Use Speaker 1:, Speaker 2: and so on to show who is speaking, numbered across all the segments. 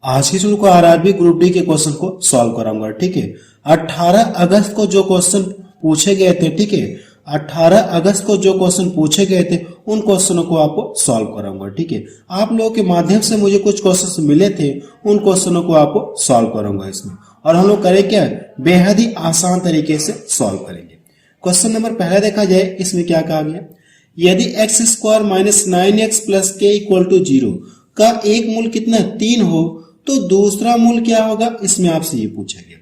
Speaker 1: आज की जो आरआरबी ग्रुप डी के क्वेश्चन को सॉल्व कराऊंगा। ठीक है, 18 अगस्त को जो क्वेश्चन पूछे गए थे, ठीक है, 18 अगस्त को जो क्वेश्चन पूछे गए थे उन क्वेश्चनों को आपको सॉल्व कराऊंगा। ठीक है, आप लोगों के माध्यम से मुझे कुछ क्वेश्चंस मिले थे, उन क्वेश्चनों को आपको सॉल्व कराऊंगा इसमें। और हम लोग करें क्या, बेहद ही आसान तरीके से सॉल्व करेंगे। क्वेश्चन नंबर पहला देखा जाए, इसमें क्या कहा गया, यदि x square minus 9x plus के इक्वल टू 0 का एक मूल कितना 3 हो तो दूसरा मूल क्या होगा, इसमें आपसे ये पूछा गया।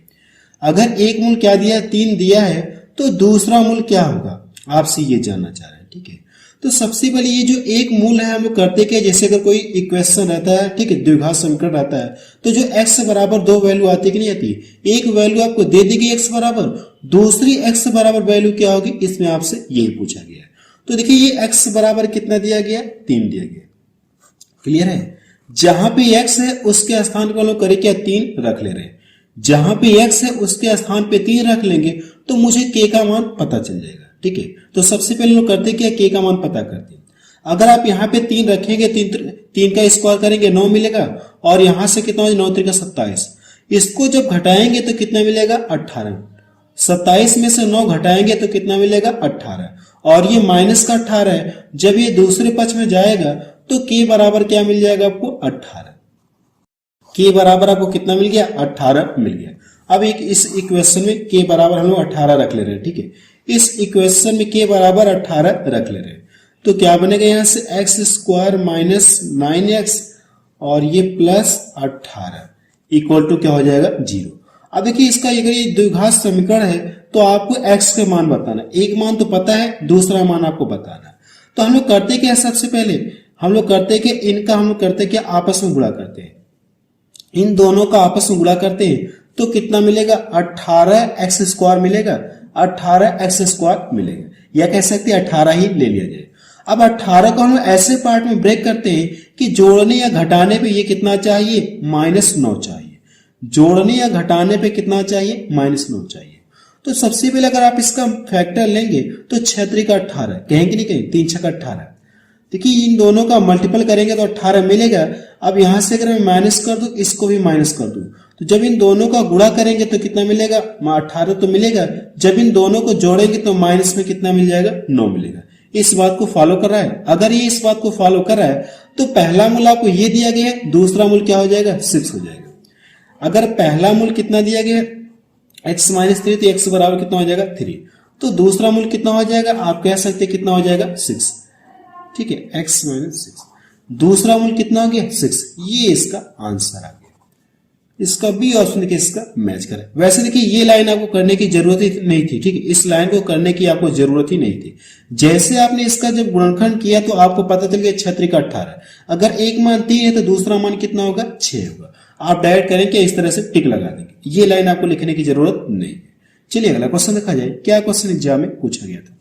Speaker 1: अगर एक मूल क्या दिया, 3 दिया है, तो दूसरा मूल क्या होगा, आपसे ये जानना चाह रहे हैं। ठीक है, तो सबसे पहले ये जो एक मूल है हम लोग करते क्या, जैसे अगर कोई इक्वेशन रहता है, ठीक है, द्विघात समीकरण रहता है, तो जो x बराबर 2 वैल्यू आती कि नहीं आती, एक वैल्यू आपको दे देगी x बराबर, दूसरी x बराबर वैल्यू क्या होगी, इसमें आपसे यही पूछा गया है। तो देखिए ये x बराबर कितना दिया गया, 3 दिया गया। क्लियर है, जहां पे x है उसके स्थान पर हम लोग करें क्या, 3 रख ले रहे हैं। जहां पे x है उसके स्थान पे 3 रख लेंगे तो मुझे k का मान पता चल जाएगा। ठीक है, तो सबसे पहले लोग करते क्या, k का मान पता करते हैं। अगर आप यहाँ पे 3 रखेंगे, 3 का स्क्वायर करेंगे 9 मिलेगा, और यहां से कितना हो, 9 3 27। इसको जब घटाएंगे तो कितना मिलेगा, 18। 27 में से 9 घटाएंगे तो कितना मिलेगा, 18। और ये माइनस का 18 है, जब ये दूसरे पक्ष में जाएगा तो k बराबर क्या मिल जाएगा आपको, 18। k बराबर आपको कितना मिल गया, 18 मिल गया। अब एक इस इक्वेशन में k बराबर हम लोग 18 रख ले रहे हैं। ठीक है, इस इक्वेशन में k बराबर 18 रख ले रहे हैं, तो क्या बनेगा, यहां से एक्स स्क्वायर माइनस 9x और ये प्लस 18 इक्वल टू क्या हो जाएगा, 0। अब देखिए इसका अगर ये द्विघात समीकरण है तो आपको x के मान बताना, एक मान तो पता है, दूसरा मान आपको बताना। तो हम लोग करते क्या, सबसे पहले हम लोग करते कि इनका हम लोग करते क्या, आपस में गुणा करते हैं। इन दोनों का आपस में गुणा करते हैं तो कितना मिलेगा, 18x स्क्वायर मिलेगा, 18x स्क्वायर मिलेगा, या कह सकते हैं 18 ही ले लिया जाए। अब 18 को हम ऐसे पार्ट में ब्रेक करते हैं कि जोड़ने या घटाने पे ये कितना चाहिए, -9 चाहिए। जोड़ने या घटाने पे कितना चाहिए, -9 चाहिए। तो सबसे पहले अगर आप इसका फैक्टर लेंगे तो 6 3 का 18, कहेंगे नहीं कहें, 3 6 का 18। देखिए इन दोनों का मल्टीपल करेंगे तो 18 मिलेगा। अब यहां से अगर मैं माइनस कर दूं, इसको भी माइनस कर दूं, तो जब इन दोनों का गुणा करेंगे तो कितना मिलेगा, 18 तो मिलेगा। जब इन दोनों को जोड़ेंगे तो माइनस में कितना मिल जाएगा, 9 मिलेगा। इस बात को फॉलो कर रहा है। अगर ये इस बात को फॉलो कर रहा है तो पहला मूल आपको ये दिया गया है, दूसरा मूल क्या हो जाएगा, 6 हो जाएगा। अगर पहला मूल कितना दिया गया, x माइनस 3, तो x बराबर कितना हो जाएगा, 3। तो दूसरा मूल कितना हो जाएगा, आप कह सकते हैं कितना हो जाएगा, 6। ठीक है, x माइनस 6, दूसरा मूल कितना हो गया, 6। ये इसका आंसर आ गया। इसका बी ऑप्शन देखिए इसका मैच करें। वैसे देखिए ये लाइन आपको करने की जरूरत ही नहीं थी। ठीक है, इस लाइन को करने की आपको जरूरत ही नहीं थी। जैसे आपने इसका जब गुणनखंड किया तो आपको पता चल गया 6 3 का 18। अगर एक मान 3 है तो दूसरा मान कितना होगा, 6 होगा। आप डायरेक्ट करेंगे इस तरह से टिक लगा देंगे, ये लाइन आपको लिखने की जरूरत नहीं है। चलिए अगला क्वेश्चन देखा जाए, क्या क्वेश्चन एग्जाम में पूछा गया था।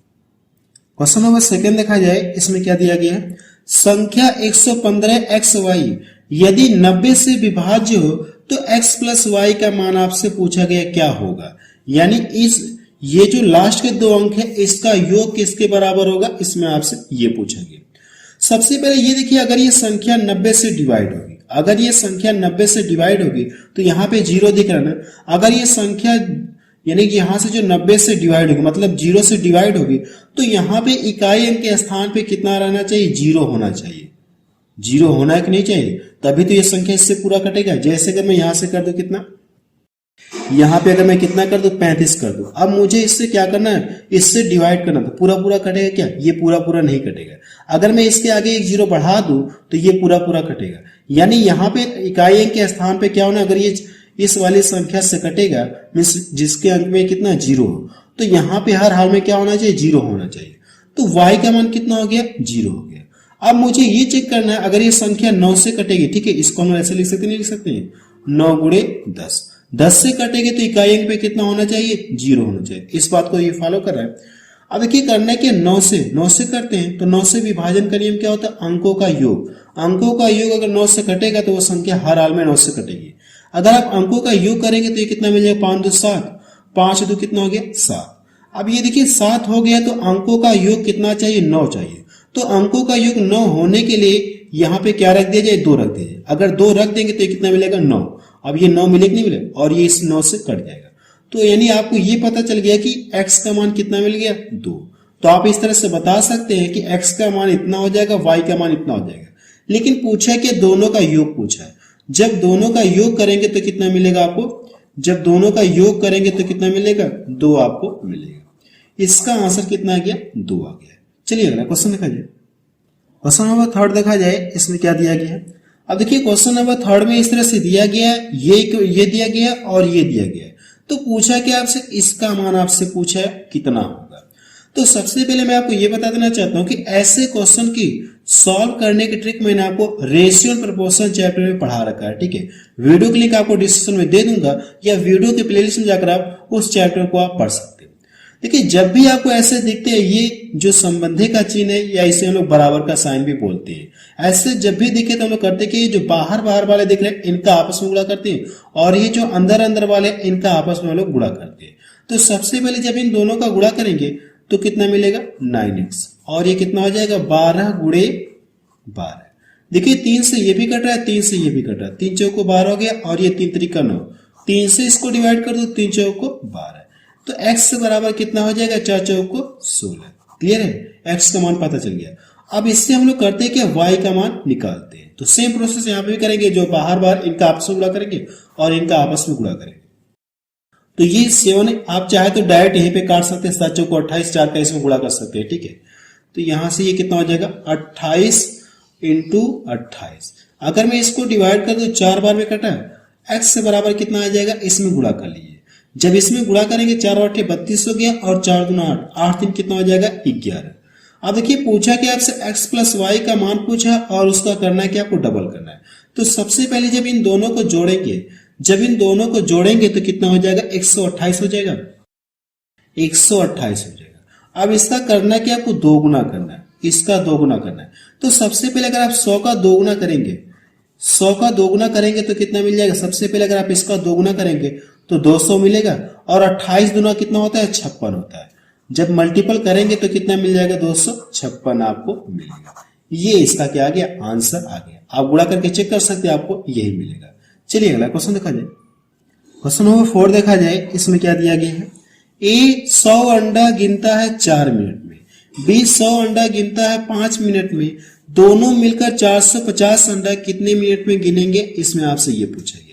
Speaker 1: क्वेश्चन नंबर 2 देखा जाए, इसमें क्या दिया गया है, संख्या 115xy यदि 90 से विभाज्य हो तो x प्लस वाई का मान आपसे पूछा गया क्या होगा। यानी इस ये जो लास्ट के 2 अंक है इसका योग किसके बराबर होगा, इसमें आपसे ये पूछा गया। सबसे पहले ये देखिए, अगर ये संख्या 90 से डिवाइड होगी, अगर ये संख्या 90 से डिवाइड होगी तो यहाँ पे 0 दिख रहा है ना। अगर ये संख्या यानी कि यहां से जो 90 से डिवाइड होगी, मतलब 0 से डिवाइड होगी, तो यहाँ पे इकाई अंक के स्थान पे कितना रहना चाहिए, 0 होना चाहिए। 0 होना है कि नहीं चाहिए, तभी तो ये संख्या इससे पूरा कटेगा। जैसे अगर मैं यहां से कर दूं कितना, यहां पे अगर मैं कितना कर दूं, 35 कर दूं। अब मुझे इससे क्या करना है, इससे डिवाइड करना, तो पूरा पूरा कटेगा क्या, ये पूरा पूरा नहीं कटेगा। अगर मैं इसके आगे एक 0 बढ़ा दूं तो ये पूरा पूरा कटेगा। यानी यहाँ पे इकाई अंक के स्थान पे क्या होना, अगर ये इस वाली संख्या से कटेगा, मीन्स जिसके अंक में कितना 0 हो, तो यहाँ पे हर हाल में क्या होना चाहिए, 0 होना चाहिए। तो y का मान कितना हो गया, 0 हो गया। अब मुझे ये चेक करना है, अगर ये संख्या 9 से कटेगी, ठीक है, इसको हम ऐसे लिख सकते नहीं लिख सकते हैं, 9 गुणे 10, 10 से कटेगी तो इकाई अंक पे कितना होना चाहिए, 0 होना चाहिए। इस बात को ये फॉलो कर रहा है। अब देखिए करना है कि 9 से करते हैं तो 9 से विभाजन का नियम क्या होता है, अंकों का योग। अंकों का योग अगर 9 से कटेगा तो वो संख्या हर हाल में 9 से कटेगी। अगर आप अंकों का योग करेंगे तो ये कितना मिल जाएगा, 5 2 7, 5 2 कितना हो गया, 7। अब ये देखिए 7 हो गया तो अंकों का योग कितना चाहिए, 9 चाहिए। तो अंकों का योग 9 होने के लिए यहाँ पे क्या रख दिया जाए, 2 रख दिया जाए। अगर 2 रख देंगे तो ये कितना मिलेगा, 9। अब ये 9 मिलेगा नहीं मिलेगा, और ये इस 9 से कट जाएगा। तो यानी आपको ये पता चल गया कि x का मान कितना मिल गया, 2। तो आप इस तरह से बता सकते हैं कि x का मान इतना हो जाएगा, y का मान इतना हो जाएगा। लेकिन पूछा कि दोनों का योग पूछा है। जब दोनों का योग करेंगे तो कितना मिलेगा आपको, जब दोनों का योग करेंगे तो कितना मिलेगा, 2 आपको मिलेगा। इसका आंसर कितना आ गया, 2 आ गया। चलिए अगला क्वेश्चन देखा जाए। क्वेश्चन नंबर 3 देखा जाए, इसमें क्या दिया गया है। अब देखिए क्वेश्चन नंबर 3 में इस तरह से दिया गया है, ये दिया गया और ये दिया गया है। तो पूछा कि आपसे इसका मान आपसे पूछा है कितना होगा। तो सबसे पहले मैं आपको ये बता देना चाहता हूं कि ऐसे क्वेश्चन की सॉल्व करने की ट्रिक मैंने आपको रेशियो एंड प्रोपोर्शन चैप्टर में पढ़ा रखा है, ठीक है। वीडियो की लिंक आपको डिस्क्रिप्शन में दे दूंगा, या वीडियो के प्लेलिस्ट में जाकर आप उस चैप्टर को आप पढ़ सकते हैं। देखिए जब भी आपको ऐसे दिखते हैं, ये जो संबंधी का चिन्ह है, या इसे हम लोग बराबर का साइन भी बोलते हैं, ऐसे जब भी दिखे तो हम लोग करते हैं कि ये जो बाहर बाहर वाले दिख रहे हैं इनका आपस में गुणा करते हैं, और ये जो अंदर अंदर वाले इनका आपस में हम लोग गुणा करते हैं। तो सबसे पहले जब इन दोनों का गुणा करेंगे तो कितना मिलेगा, 9x, और ये कितना हो जाएगा, 12 गुणे 12। देखिए 3 से ये भी कट रहा है, 3 से ये भी कट रहा है, 3 चौको 12 हो गया, और ये 3 त्रिका 9, 3 से इसको डिवाइड कर दो, 3 चौको 12। तो x से बराबर कितना हो जाएगा, 4 चौको 16। क्लियर है, x का मान पता चल गया। अब इससे हम लोग करते हैं कि y का मान निकालते हैं। तो सेम प्रोसेस यहाँ पे भी करेंगे, जो बाहर बाहर इनका आपस में गुणा करेंगे और इनका आपस में गुणा करेंगे। तो ये 7 आप चाहे तो डायरेक्ट यहीं पे काट सकते हैं, 7 चौको 28, 4 का इसमें गुणा कर सकते हैं, ठीक है। तो यहां से ये कितना हो जाएगा, 28 इंटू 28। अगर मैं इसको डिवाइड कर दूं, 4 बार में कटा, x से बराबर कितना आ जाएगा, इसमें गुणा कर लीजिए। जब इसमें गुणा करेंगे 4 8 32 हो गया, और 4 दूना 8, 8 3 कितना हो जाएगा, 11। अब देखिए पूछा कि आपसे x प्लस वाई का मान पूछा, और उसका करना है कि आपको डबल करना है। तो सबसे पहले जब इन दोनों को जोड़ेंगे, तो कितना हो जाएगा, 128 हो जाएगा, 128 हो जाएगा। अब इसका करना कि आपको 2 गुना करना है, इसका 2 गुना करना है। तो सबसे पहले अगर आप 100 का 2 गुना करेंगे, 100 का 2 गुना करेंगे तो कितना मिल जाएगा, सबसे पहले अगर आप इसका 2 गुना करेंगे तो 200 मिलेगा, और 28 गुना कितना होता है, 56 होता है। जब मल्टीपल करेंगे तो कितना मिल जाएगा, 256 आपको मिलेगा। ये इसका क्या आ गया, आंसर आ गया। आप गुणा करके चेक कर सकते हैं, आपको यही मिलेगा। चलिए अगला क्वेश्चन देखा जाए। क्वेश्चन नंबर 4 देखा जाए, इसमें क्या दिया गया है। ए 100 अंडा गिनता है 4 मिनट में, बी 100 अंडा गिनता है 5 मिनट में, दोनों मिलकर 450 अंडा कितने मिनट में गिनेंगे, इसमें आपसे ये पूछा गया।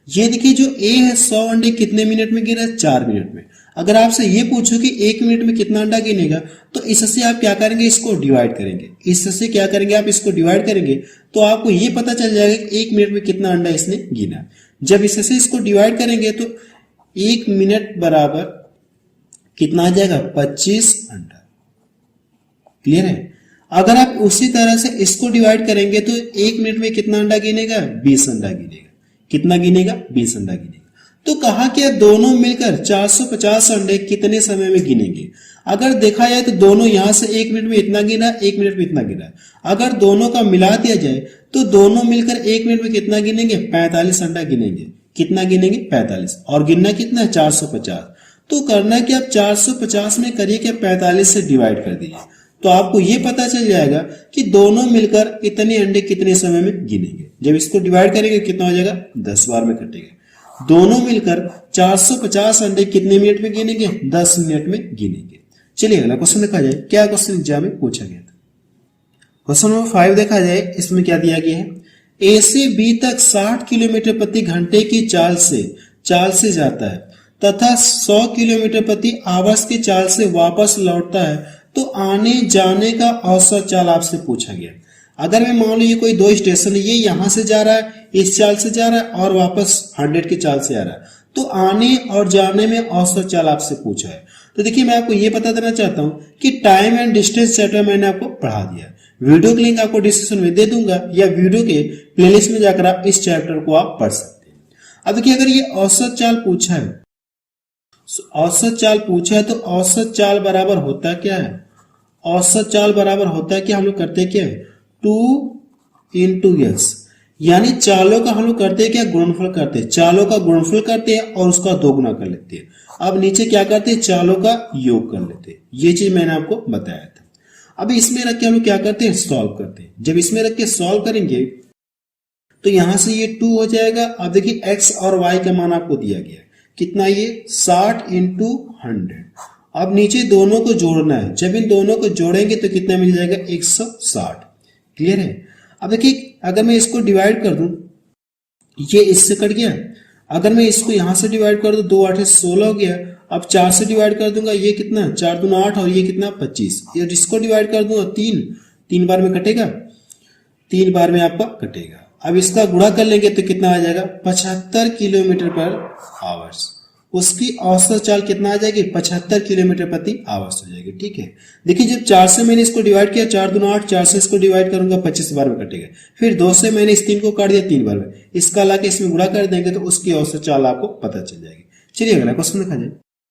Speaker 1: ये देखिए जो ए है, 100 अंडे कितने मिनट में गिना, 4 मिनट में। अगर आपसे ये पूछो कि 1 मिनट में कितना अंडा गिनेगा, तो इससे आप क्या करेंगे, इसको डिवाइड करेंगे। इससे क्या करेंगे, आप इसको डिवाइड करेंगे तो आपको ये पता चल जाएगा कि 1 मिनट में कितना अंडा इसने गिना। जब इससे इसको डिवाइड करेंगे तो 1 मिनट बराबर कितना आ जाएगा, 25 अंडा। क्लियर है। अगर आप उसी तरह से इसको डिवाइड करेंगे तो 1 मिनट में कितना अंडा गिनेगा, 20 अंडा गिनेगा। कितना गिनेगा, 20 अंडा गिनेगा। तो कहा कि दोनों मिलकर 450 अंडे कितने समय में गिनेंगे। अगर देखा जाए तो दोनों यहां से 1 मिनट में इतना गिना, 1 मिनट में इतना गिना। अगर दोनों का मिला दिया जाए तो दोनों मिलकर 1 मिनट में कितना गिनेंगे, 45 अंडा गिनेंगे। कितना गिनेंगे, 45, और गिनना कितना है, 450। तो करना कि आप 450 में करिए कि 45 से डिवाइड कर दीजिए, तो आपको ये पता चल जाएगा कि दोनों मिलकर इतने अंडे कितने समय में गिनेंगे। जब इसको डिवाइड करेंगे कितना हो जाएगा, 10 बार में कटेगा। दोनों मिलकर 450 अंडे कितने मिनट में गिनेंगे, 10 मिनट में गिनेंगे। चलिए अगला क्वेश्चन देखा जाए, क्या क्वेश्चन एग्जाम में पूछा गया था। क्वेश्चन नंबर 5 देखा जाए, इसमें क्या दिया गया है। ए से बी तक 60 किलोमीटर प्रति घंटे की चाल से जाता है तथा 100 किलोमीटर प्रति आवर्स की चाल से वापस लौटता है, तो आने जाने का औसत चाल आपसे पूछा गया। अगर मैं मान लो ये कोई 2 स्टेशन है, ये यहां से जा रहा है, इस चाल से जा रहा है, और वापस 100 की चाल से आ रहा है, तो आने और जाने में औसत चाल आपसे पूछा है। तो देखिए मैं आपको ये बता देना चाहता हूं कि टाइम एंड डिस्टेंस चैप्टर मैंने आपको पढ़ा दिया। वीडियो की लिंक आपको डिस्क्रिप्शन में दे दूंगा, या वीडियो के प्लेलिस्ट में जाकर आप इस चैप्टर को आप पढ़ सकते हैं। अब देखिए अगर ये औसत चाल पूछा है, तो औसत चाल बराबर होता क्या है, औसत चाल बराबर होता है कि हम लोग करते क्या है, 2 into s, यानी चालों का हम लोग करते हैं क्या, गुणनफल करते हैं। चालों का गुणनफल करते हैं और उसका 2 गुना कर लेते हैं। अब नीचे क्या करते हैं, चालों का योग कर लेते हैं। ये चीज मैंने आपको बताया था। अब इसमें रख के हम लोग क्या करते हैं, सॉल्व करते हैं। जब इसमें रख के सॉल्व करेंगे तो यहां से ये 2 हो जाएगा। अब देखिए x और y का मान आपको दिया गया है, कितना, ये 60 इंटू 100। अब नीचे दोनों को जोड़ना है, जब इन दोनों को जोड़ेंगे तो कितना मिल जाएगा, 160। क्लियर है। अब देखिए अगर मैं इसको डिवाइड कर दूं, ये इससे कट गया। अगर मैं इसको यहां से डिवाइड कर दूं, 2 8 16 हो गया। अब 4 से डिवाइड कर दूंगा, ये कितना, 4 दूना 8 और ये कितना 25। और इसको डिवाइड कर दूंगा 3 बार में कटेगा, 3 बार में आपका कटेगा। अब इसका गुणा कर लेंगे तो कितना आ जाएगा, 75 किलोमीटर पर आवर्स। उसकी औसत चाल कितना आ जाएगी, 75 किलोमीटर प्रति आवर्स हो जाएगी। ठीक है। देखिए जब 4 से मैंने इसको डिवाइड किया, 4 दूना 8, 4 से इसको डिवाइड करूंगा 25 बार में कटेगा। फिर 2 से मैंने इस 3 को काट दिया 3 बार में, इसका लाके इसमें गुणा कर देंगे तो उसकी औसत चाल आपको पता चल जाएगी। चलिए अगला क्वेश्चन देखा जाए।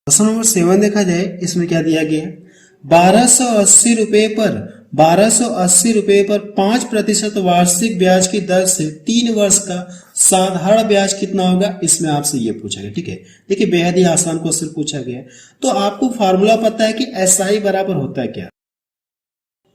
Speaker 1: क्वेश्चन नंबर 7 देखा जाए। इसमें क्या दिया गया है, 1280 रुपए पर 5% वार्षिक ब्याज की दर से 3 वर्ष का साधारण ब्याज कितना होगा, इसमें आपसे ये पूछा गया। ठीक है। देखिए बेहद ही आसान क्वेश्चन पूछा गया है। तो आपको फार्मूला पता है कि एसआई बराबर होता है क्या,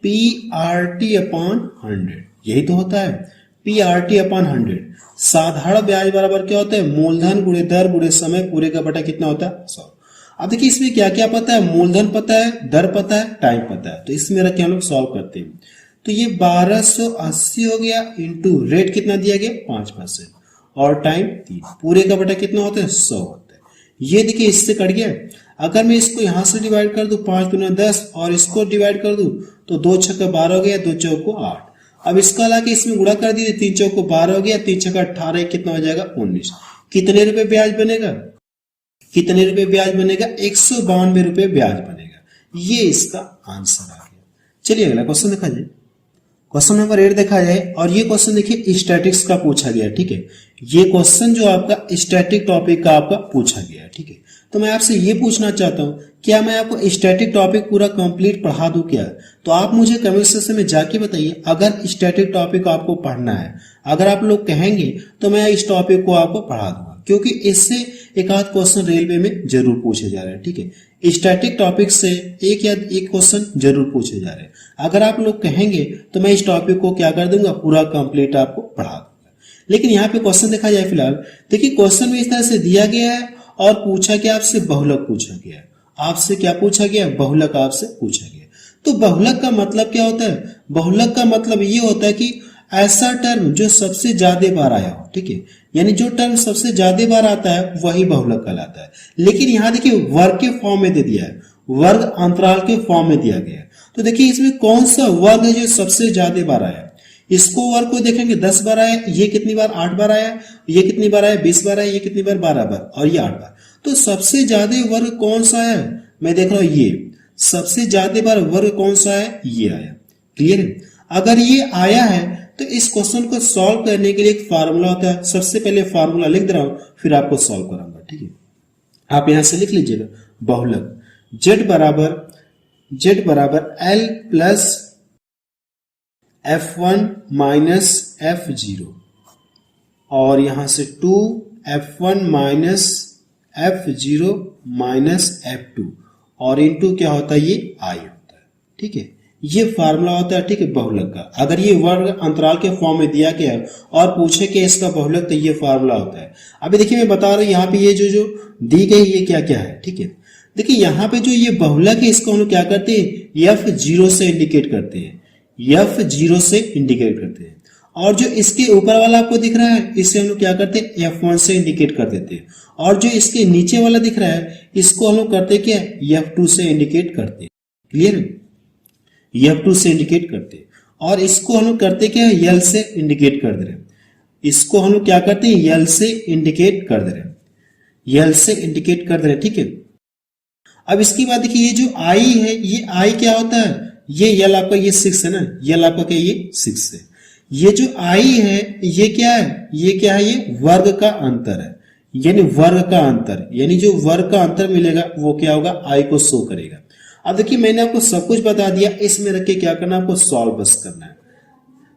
Speaker 1: PRT अपॉन 100, यही तो होता है, PRT अपॉन 100। साधारण ब्याज बराबर क्या होता है, मूलधन गुणे दर गुणे समय पूरे का बटा कितना होता है, 100। अब देखिए इसमें क्या क्या पता है, मूलधन पता है, दर पता है, टाइम पता है। तो इसमें रख के हम लोग सॉल्व करते हैं। तो ये 1280 हो गया इंटू रेट कितना दिया गया, 5% और टाइम 3, पूरे का बटा कितना होता है, 100 होता है। ये देखिए इससे कट गया। अगर मैं इसको यहां से डिवाइड कर दूं, 5 दूना 10 और इसको डिवाइड कर दूं तो 2 छक्का 12 हो गया, 2 चौको 8। अब इसका लाके इसमें गुणा कर दीजिए, 3 चौको 12 हो गया, 3 छक्का 18, कितना हो जाएगा 19। कितने रुपए ब्याज बनेगा, कितने रुपए ब्याज बनेगा, 192 रुपए ब्याज बनेगा। ये इसका आंसर आ गया। चलिए अगला क्वेश्चन देखा जाए। क्वेश्चन नंबर 8 देखा जाए और ये क्वेश्चन देखिए स्टैटिक्स का पूछा गया। ठीक है। ये क्वेश्चन जो आपका स्टैटिक टॉपिक का आपका पूछा गया। ठीक है। तो मैं आपसे ये पूछना चाहता हूं, क्या मैं आपको स्टैटिक टॉपिक पूरा कंप्लीट पढ़ा दूं क्या? तो आप मुझे कमेंट सेक्शन में जाके बताइए। अगर स्टैटिक टॉपिक आपको पढ़ना है, अगर आप लोग कहेंगे तो मैं इस टॉपिक को आपको पढ़ा दूंगा, क्योंकि इससे एक आध क्वेश्चन रेलवे में जरूर पूछे जा रहे हैं। ठीक है। स्टैटिक टॉपिक से एक या एक क्वेश्चन जरूर पूछे जा रहे हैं। अगर आप लोग कहेंगे तो मैं इस टॉपिक को क्या कर दूंगा, पूरा कंप्लीट आपको पढ़ा दूंगा। लेकिन यहाँ पे क्वेश्चन देखा जाए फिलहाल, देखिए क्वेश्चन में इस तरह से दिया गया है और पूछा गया आपसे बहुलक पूछा गया। आपसे क्या पूछा गया, बहुलक आपसे पूछा गया। तो बहुलक का मतलब क्या होता है, बहुलक का मतलब ये होता है कि ऐसा टर्म जो सबसे ज्यादा बार आया हो। ठीक है। यानी जो टर्म सबसे ज्यादा बार आता है वही बहुलक कहलाता है। लेकिन यहाँ देखिए वर्ग के फॉर्म में दे दिया है, वर्ग अंतराल के फॉर्म में दिया गया है। तो देखिए इसमें कौन सा वर्ग है जो सबसे ज्यादा बार आया। इसको वर्ग को देखेंगे 10 बार आया, ये कितनी बार 8 बार आया, ये कितनी बार आया 20 बार आया, ये कितनी बार 12 बार और ये 8 बार। तो सबसे ज्यादा वर्ग कौन सा है, मैं देख रहा हूं ये सबसे ज्यादा बार वर्ग कौन सा है, ये आया। क्लियर है। अगर ये आया है तो इस क्वेश्चन को सॉल्व करने के लिए एक फार्मूला होता है। सबसे पहले फार्मूला लिख दे रहा हूं, फिर आपको सॉल्व कराऊंगा। ठीक है। आप यहां से लिख लीजिएगा बहुलक Z बराबर L plus F1 minus F0 और यहां से 2F1 minus F0 minus F2 और इनटू क्या होता है, ये I होता है। ठीक है। ये फार्मूला होता है। ठीक है, बहुलक का। अगर ये वर्ग अंतराल के फॉर्म में दिया गया है और पूछे कि इसका बहुलक, तो ये फार्मूला होता है। अभी देखिए मैं बता रहा हूं यहाँ पे ये जो दी गई ये क्या क्या है। ठीक है। देखिए यहाँ पे जो ये बहुलक है इसको हम लोग क्या करते हैं, F0 से इंडिकेट करते हैं, F0 से इंडिकेट करते हैं। और जो इसके ऊपर वाला आपको दिख रहा है इसे हम लोग क्या करते हैं, F1 से इंडिकेट कर देते हैं। और जो इसके नीचे वाला दिख रहा है इसको हम लोग करते हैं क्या, F2 से इंडिकेट करते हैं। क्लियर है। F2 से इंडिकेट करते हैं। और इसको हम लोग करते क्या, L से इंडिकेट कर दे रहे हैं। इसको हम लोग क्या करते हैं, L से इंडिकेट कर दे रहे हैं, L से इंडिकेट कर दे रहे हैं। ठीक है। अब इसके बाद देखिए ये जो I है, ये I क्या होता है, ये L आपका ये 6 है ना, L आपका क्या, ये 6 है। ये जो I है ये क्या है, ये क्या है, ये वर्ग का अंतर है। यानी वर्ग का अंतर, यानी जो वर्ग का अंतर मिलेगा वो क्या होगा, I को शो करेगा। अब देखिए मैंने आपको सब कुछ बता दिया, इसमें रख के क्या करना, आपको सॉल्व बस करना है।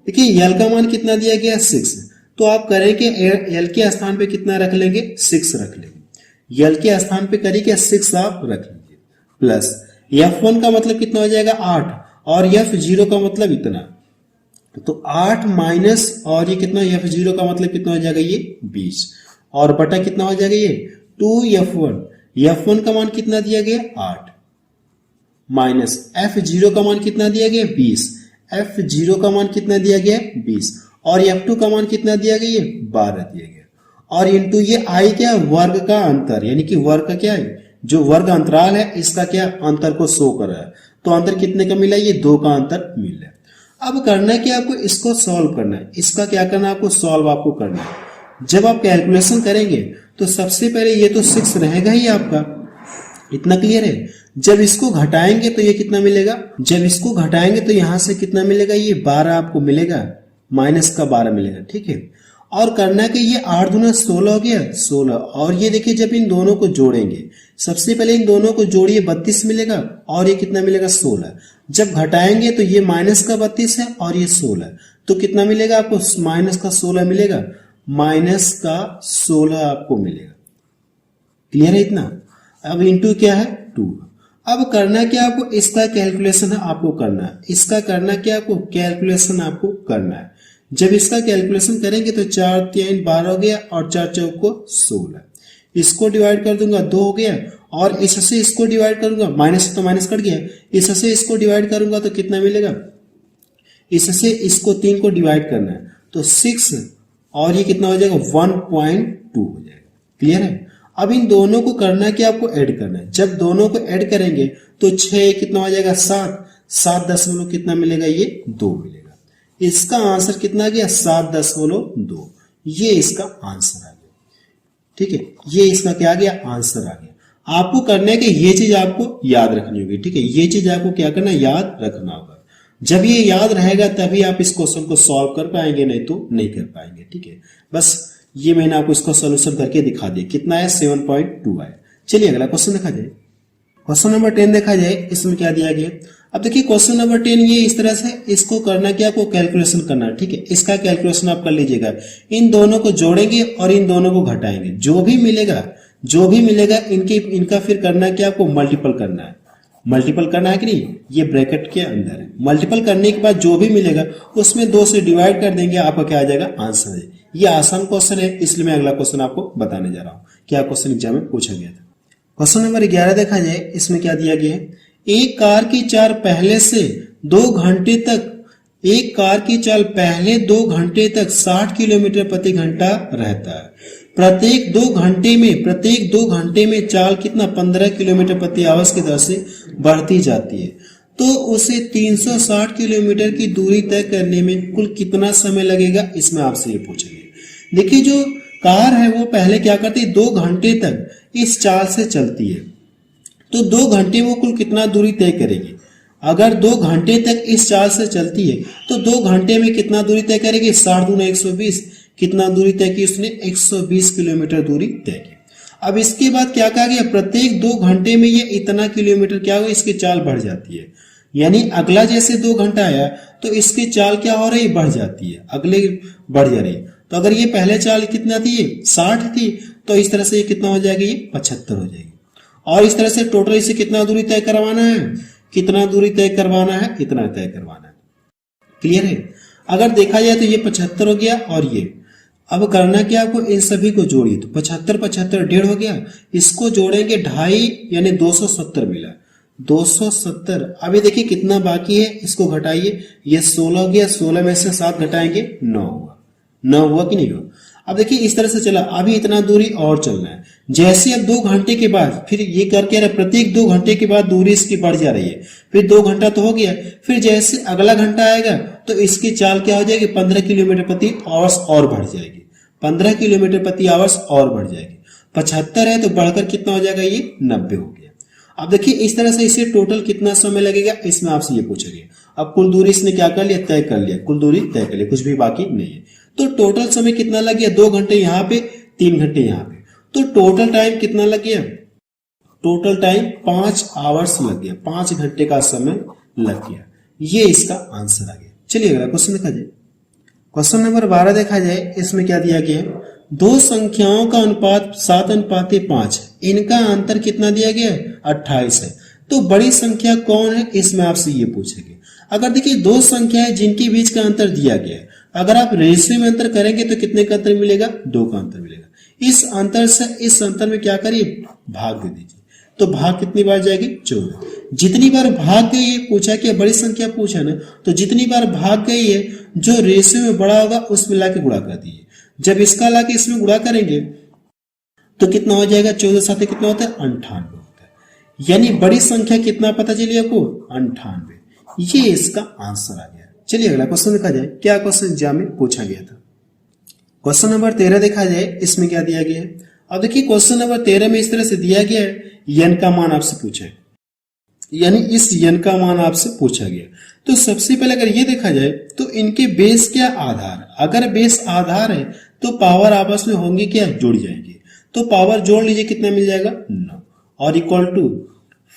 Speaker 1: देखिए L का मान कितना दिया गया, 6। तो आप करेंगे L के स्थान पे कितना रख लेंगे, 6 रख लेंगे। L के स्थान पे करिए क्या, 6 आप रख लीजिए। प्लस F1 का मतलब कितना हो जाएगा, 8 और F0 का मतलब इतना, तो 8 माइनस और ये कितना, F0 का मतलब कितना हो जाएगा, ये 20 और बटा कितना हो जाएगा, ये 2F1। F1 का मान कितना दिया गया, 8 माइनस F0 का मान कितना दिया गया, 20। F0 का मान कितना दिया गया, 20 और F2 का मान कितना दिया गया, ये 12 दिया गया और इनटू ये I क्या, वर्ग का अंतर, यानी कि वर्ग का क्या है, जो वर्ग अंतराल है इसका क्या अंतर को शो कर रहा है। तो अंतर कितने का मिला, ये 2 का अंतर मिल रहा है। अब करना है कि आपको इसको सॉल्व करना है, इसका क्या करना है, आपको सॉल्व आपको करना है। जब आप कैलकुलेशन करेंगे तो सबसे पहले ये तो 6 रहेगा ही आपका, इतना क्लियर है। जब इसको घटाएंगे तो ये कितना मिलेगा, जब इसको घटाएंगे तो यहां से कितना मिलेगा, ये 12 आपको मिलेगा, माइनस का 12 मिलेगा, ठीक है। और करना है कि ये 8 दूना 16 हो गया, 16 और ये देखिए जब इन दोनों को जोड़ेंगे, सबसे पहले इन दोनों को जोड़िए 32 मिलेगा और ये कितना मिलेगा, 16। जब घटाएंगे तो ये माइनस का 32 है और ये 16, तो कितना मिलेगा आपको, माइनस का 16 मिलेगा, माइनस का 16 आपको मिलेगा। क्लियर है इतना। अब इंटू क्या है, 2। अब करना क्या आपको, इसका कैलकुलेशन आपको करना है, इसका करना क्या आपको, कैलकुलेशन आपको करना है। जब इसका कैलकुलेशन करेंगे तो 4 3 12 हो गया और 4 4 को 16, इसको डिवाइड कर दूंगा 2 हो गया और इससे इसको डिवाइड करूंगा, माइनस तो माइनस कट गया, इससे इसको डिवाइड करूंगा तो कितना मिलेगा, इससे इसको 3 को डिवाइड करना है तो 6 और ये कितना हो जाएगा, 1.2 हो जाएगा। क्लियर है। अब इन दोनों को करना क्या, आपको ऐड करना है। जब दोनों को ऐड करेंगे तो 6 कितना हो जाएगा, 7 दशमलव कितना मिलेगा, ये 2 मिलेगा। इसका आंसर कितना आ गया, 7.2। ये इसका आंसर आ गया, ठीक है। ये इसका क्या आ गया, आंसर आ गया। आपको करना है कि ये चीज आपको याद रखनी होगी, ठीक है। ये चीज आपको क्या करना है, याद रखना होगा। जब ये याद रहेगा तभी आप इस क्वेश्चन को सॉल्व कर पाएंगे, नहीं तो नहीं कर पाएंगे, ठीक है। बस ये मैंने आपको इसको सोल्यूशन करके दिखा दिया, कितना है, 7.2 है। चलिए अगला क्वेश्चन देखा जाए। क्वेश्चन नंबर 10 देखा जाए, इसमें क्या दिया गया। अब देखिए क्वेश्चन नंबर 10 ये इस तरह से, इसको करना क्या, आपको कैलकुलेशन करना है, ठीक है। इसका कैलकुलेशन आप कर लीजिएगा। इन दोनों को जोड़ेंगे और इन दोनों को घटाएंगे, जो भी मिलेगा इनका फिर करना क्या, आपको मल्टीपल करना है। मल्टीपल करना है कि नहीं, ये ब्रैकेट के अंदर है। मल्टीपल करने के बाद जो भी मिलेगा उसमें 2 से डिवाइड कर देंगे, आपका क्या आ जाएगा, आंसर है। ये आसान क्वेश्चन है, इसलिए मैं अगला क्वेश्चन आपको बताने जा रहा हूं। क्या क्वेश्चन एग्जाम में पूछा गया था। क्वेश्चन नंबर 11 देखा जाए, इसमें क्या दिया गया है। एक कार की चाल पहले 2 घंटे तक 60 किलोमीटर प्रति घंटा रहता है। प्रत्येक 2 घंटे में चाल कितना, 15 किलोमीटर प्रति आवर्स की दर से बढ़ती जाती है। तो उसे 360 किलोमीटर की दूरी तय करने में कुल कितना समय लगेगा, इसमें आपसे ये पूछेंगे। देखिए जो कार है वो पहले क्या करती है, 2 घंटे तक इस चाल से चलती है, तो 2 घंटे वो कुल कितना दूरी तय करेगी। अगर 2 घंटे तक इस चाल से चलती है तो 2 घंटे में कितना दूरी तय करेगी, 60 दूना 120, कितना दूरी तय की उसने, 120 किलोमीटर दूरी तय की। अब इसके बाद क्या कहा गया, प्रत्येक 2 घंटे में ये इतना किलोमीटर क्या हो, इसकी चाल बढ़ जाती है। यानी अगला जैसे 2 घंटा आया तो इसकी चाल क्या हो रही, बढ़ जाती है, अगले बढ़ जा रही है। तो अगर ये पहले चाल कितना थी, 60 थी, तो इस तरह से ये कितना हो जाएगी, ये 75 हो जाएगी। और इस तरह से टोटल इसे कितना दूरी तय करवाना है, कितना दूरी तय करवाना है, इतना तय करवाना है। क्लियर है। अगर देखा जाए तो ये 75 हो गया और ये, अब करना क्या, आपको इन सभी को जोड़िए तो 75 75 1.5 हो गया, इसको जोड़ेंगे 2.5 यानी 270 मिला, 270। अभी देखिए कितना बाकी है, इसको घटाइए, ये 16 हो गया, 16 में से 7 घटाएंगे 9 हुआ, 9 हुआ कि नहीं हुआ। अब देखिए इस तरह से चला, अभी इतना दूरी और चलना है। जैसे अब 2 घंटे के बाद फिर ये करके प्रत्येक 2 घंटे के बाद दूरी इसकी बढ़ जा रही है, फिर 2 घंटा तो हो गया, फिर जैसे अगला घंटा आएगा तो इसकी चाल क्या हो जाएगी, 15 किलोमीटर प्रति आवर्स और बढ़ जाएगी, 15 किलोमीटर प्रति आवर्स और बढ़ जाएगी। 75 है तो बढ़कर कितना हो जाएगा, ये 90 हो गया। अब देखिए इस तरह से इसे टोटल कितना समय लगेगा, इसमें आपसे ये पूछेंगे। अब कुल दूरी इसने क्या कर लिया, तय कर लिया, कुल दूरी तय कर लिया, कुछ भी बाकी नहीं है। तो टोटल समय कितना लग गया, 2 घंटे यहाँ पे, 3 घंटे यहाँ पे, तो टोटल टाइम कितना लग गया, टोटल टाइम 5 आवर्स लग गया, 5 घंटे का समय लग गया। ये इसका आंसर आ गया। चलिए अगला क्वेश्चन देखा जाए। क्वेश्चन नंबर 12 देखा जाए, इसमें क्या दिया गया है, 2 संख्याओं का अनुपात 7:5 है, इनका अंतर कितना दिया गया है, 28 है। तो बड़ी संख्या कौन है, इसमें आपसे ये पूछेंगे। अगर देखिए दो संख्याएं जिनके बीच का अंतर दिया गया है, अगर आप रेशियो में अंतर करेंगे तो कितने का अंतर मिलेगा? 2 का अंतर मिलेगा। इस अंतर से इस अंतर में क्या करिए? भाग दे दीजिए। तो भाग कितनी बार जाएगी? 14। जितनी बार भाग गई है, पूछा कि बड़ी संख्या पूछा ना, तो जितनी बार भाग गई है जो रेशियो में बड़ा होगा उसमें लाके गुणा कर दीजिए। जब इसका लाके इसमें गुणा करेंगे तो कितना हो जाएगा? 14 साथ कितना होता है? 98 होता है। यानी बड़ी संख्या कितना पता चली आपको? 98। ये इसका आंसर आ गया। चलिए अगला क्वेश्चन देखा जाए। क्या क्वेश्चन एग्जाम में पूछा गया था? क्वेश्चन नंबर 13 देखा जाए, इसमें क्या दिया गया है? अब देखिए क्वेश्चन नंबर 13 में इस तरह से दिया गया है, n का मान आपसे पूछा है, यानी इस n का मान आपसे पूछा गया। तो सबसे पहले अगर ये देखा जाए तो इनके बेस क्या? आधार। अगर बेस आधार है तो पावर आपस में होंगी क्या? जुड़ जाएंगे। तो पावर जोड़ लीजिए, कितना मिल जाएगा? 9 और इक्वल टू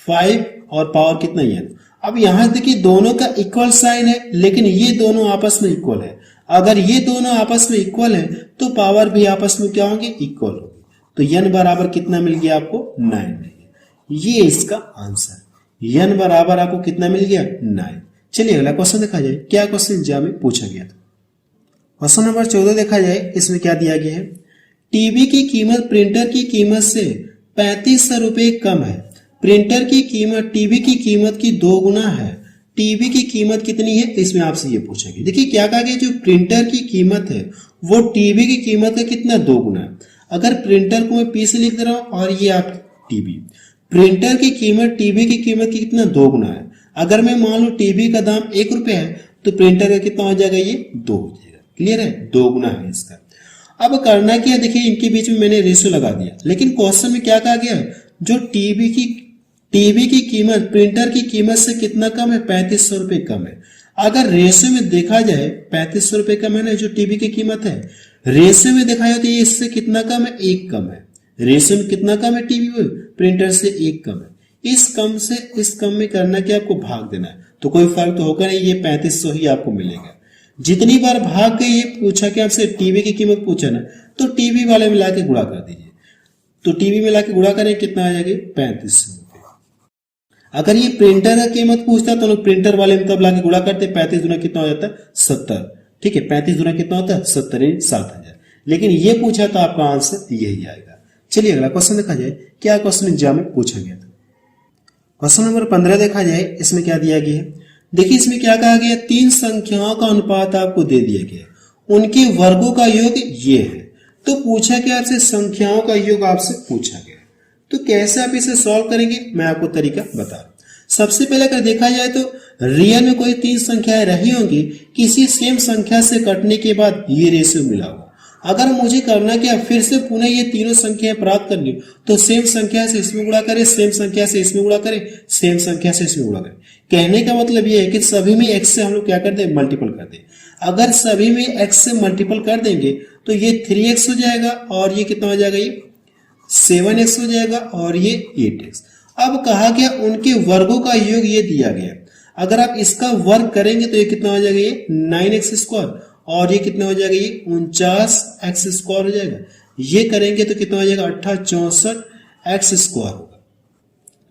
Speaker 1: 5 और पावर कितना? n। अब यहां देखिए दोनों का इक्वल साइन है, लेकिन ये दोनों आपस में इक्वल है। अगर ये दोनों आपस में इक्वल है तो पावर भी आपस में क्या होंगे? इक्वल होगी। तो n बराबर कितना मिल गया आपको? 9 मिल गया। ये इसका आंसर। n बराबर आपको कितना मिल गया? 9। चलिए अगला क्वेश्चन देखा जाए। क्या क्वेश्चन एग्जाम में पूछा गया था? क्वेश्चन नंबर 14 देखा जाए, इसमें क्या दिया गया है? टीवी की कीमत प्रिंटर की कीमत से 3500 रुपए कम है। प्रिंटर की कीमत टीवी की कीमत की 2 गुना है। टीवी की कीमत कितनी है? इसमें आपसे ये पूछा गया। देखिए क्या कहा गया, जो प्रिंटर की कीमत है वो टीवी की कीमत का कितना? 2 गुना है। अगर प्रिंटर को मैं पी से लिख दे रहा हूं और ये आप टीवी, प्रिंटर की कीमत टीवी की कीमत की कितना? 2 गुना है। अगर मैं मान लो टीवी का दाम 1 रुपया है तो प्रिंटर का कितना हो जाएगा? ये 2 हो जाएगा। क्लियर है? 2 गुना है इसका। अब करना क्या? देखिए इनके बीच में मैंने रेशियो लगा दिया, लेकिन क्वेश्चन में क्या कहा गया? जो टीवी की कीमत प्रिंटर की कीमत से कितना कम है? 3500 रुपए कम है। अगर रेशियो में देखा जाए 3500 रुपए कम है ना, जो टीवी की कीमत है, रेशियो में देखा जाए तो ये इससे कितना कम है? 1 कम है। रेशियो में कितना कम है? टीवी प्रिंटर से 1 कम है। इस कम से इस कम में करना क्या? आपको भाग देना है। तो कोई फर्क तो होगा नहीं, ये 3500 ही आपको मिलेगा। जितनी बार भाग गई ये पूछा कि आपसे टीवी की कीमत पूछा ना, तो टीवी वाले मिला के गुणा कर दीजिए। तो टीवी मिला के गुणा करें कितना आ जाएगा? 3500 रुपए। अगर ये प्रिंटर का कीमत पूछता तो लोग प्रिंटर वाले में तब लाके गुणा करते। 35 गुना कितना हो जाता है? 70। ठीक है, 35 गुना कितना होता है? 70 7000। लेकिन ये पूछा तो आपका आंसर यही आएगा। चलिए अगला क्वेश्चन देखा जाए। क्या क्वेश्चन एग्जाम में पूछा गया था? क्वेश्चन नंबर 15 देखा जाए, इसमें क्या दिया गया है? देखिए इसमें क्या कहा गया? 3 संख्याओं का अनुपात आपको दे दिया गया, उनके वर्गों का योग ये है। तो पूछा क्या आपसे? संख्याओं का योग आपसे पूछा गया। तो कैसे आप इसे सॉल्व करेंगे, मैं आपको तरीका बता रहा हूं। सबसे पहले अगर देखा जाए तो रियल में कोई 3 संख्याएं रही होंगी, किसी सेम संख्या से कटने के बाद ये रेशियो मिला होगा। अगर मुझे करना क्या, फिर से पुनः ये तीनों संख्याएं प्राप्त करनी, तो सेम संख्या से इसमें गुणा करें, सेम संख्या से इसमें गुणा करें, सेम संख्या से इसमें गुणा करें। कहने का मतलब ये है कि सभी में x से हम लोग क्या कर दें? मल्टीपल कर दें। अगर सभी में x से मल्टीपल कर देंगे तो ये 3x हो जाएगा और ये कितना हो जाएगा? ये 7x हो जाएगा और ये 8x। अब कहा गया उनके वर्गों का योग ये दिया गया। अगर आप इसका वर्ग करेंगे तो ये कितना हो जाएगा? ये 9x स्क्वायर और ये कितना हो जाएगा? ये 49x स्क्वायर हो जाएगा। ये करेंगे तो कितना हो जाएगा? 64x स्क्वायर होगा।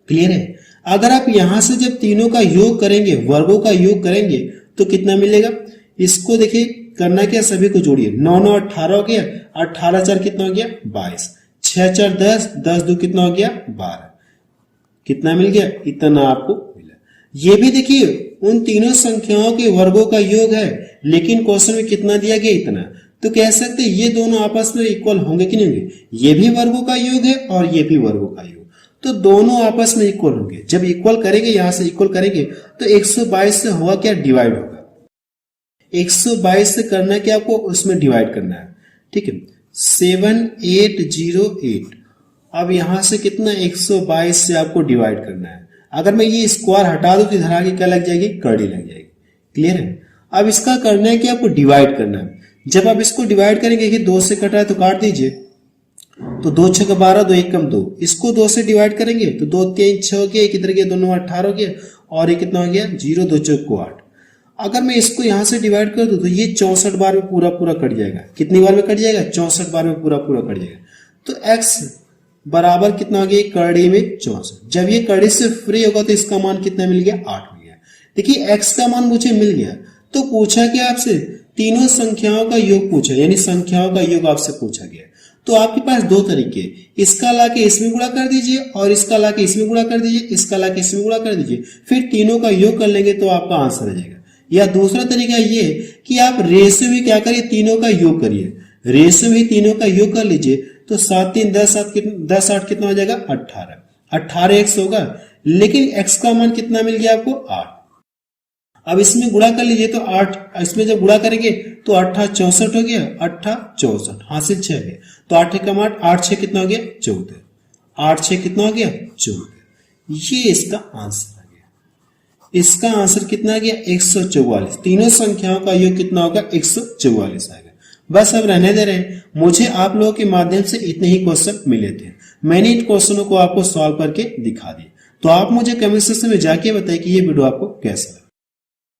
Speaker 1: क्लियर है? अगर आप यहां से जब तीनों का योग करेंगे, वर्गों का योग करेंगे तो कितना मिलेगा? इसको देखिए करना क्या, सभी को जोड़िए। 9 9 18 हो गया, 18 4 कितना हो गया? 22, 6 4 10, 10 2 कितना हो गया? 12। कितना मिल गया? इतना आपको मिला। ये भी देखिए उन तीनों संख्याओं के वर्गों का योग है, लेकिन क्वेश्चन में कितना दिया गया? इतना। तो कह सकते ये दोनों आपस में इक्वल होंगे कि नहीं होंगे? ये भी वर्गों का योग है और ये भी वर्गों का योग, तो दोनों आपस में इक्वल होंगे। जब इक्वल करेंगे, यहां से इक्वल करेंगे तो 122 से होगा क्या? डिवाइड होगा। 122 से करना क्या आपको? उसमें डिवाइड करना है। ठीक है, 7808। अब यहां से कितना? 122 से आपको डिवाइड करना है। अगर मैं ये स्क्वायर हटा दूं तो इधर आगे क्या लग जाएगी? कड़ी लग जाएगी। क्लियर है? अब इसका करना है कि आपको डिवाइड करना है। जब आप इसको डिवाइड करेंगे कि 2 से कट रहा है तो काट दीजिए। तो 2 6 12, 2 1 कम 2। इसको 2 से डिवाइड करेंगे तो 2 3 6 हो गया, एक इधर गया, 2 9 18 हो गया और ये कितना हो गया? 0 2 4 8। अगर मैं इसको यहां से डिवाइड कर दूं तो ये 64 बार में पूरा पूरा कट जाएगा। कितनी बार में कट जाएगा? 64 बार में पूरा पूरा कट जाएगा। तो x बराबर कितना हो गया? कड़ी में 64। जब ये कड़ी से फ्री होगा तो इसका मान कितना मिल गया? 8 मिल गया। देखिए x का मान मुझे मिल गया, तो पूछा क्या आपसे, तीनों संख्याओं का योग पूछा, यानी संख्याओं का योग आपसे पूछा गया। तो आपके पास दो तरीके, इसका लाके इसमें गुणा कर दीजिए और इसका लाके इसमें गुणा कर दीजिए, इसका लाके इसमें गुणा कर दीजिए, फिर तीनों का योग कर लेंगे तो आपका आंसर आ जाएगा। या दूसरा तरीका ये कि आप रेशियो में क्या करिए, तीनों का योग करिए, रेशियो में तीनों का योग कर लीजिए, तो 7 3 10 7 10 8 कितना हो जाएगा, 18। 18 x होगा, लेकिन x का मान कितना मिल गया आपको, 8। अब इसमें गुणा कर लीजिए तो 8, इसमें जब गुणा करेंगे तो 8 64 हो गया, 8 64 हासिल 6 है, तो 8 का मान 8 6 कितना हो गया, 14। 8 6 कितना हो गया, 14। ये इसका आंसर आ गया। इसका आंसर कितना आ गया, 144। तीनों संख्याओं का योग कितना होगा, 144 आएगा। बस अब रहने दे रहे हैं, मुझे आप लोगों के माध्यम से इतने ही क्वेश्चन मिले थे, मैंने इन क्वेश्चनों को आपको सॉल्व करके दिखा दिया। तो आप मुझे कमेंट सेक्शन में जाके बताइए कि ये वीडियो आपको कैसा लगा।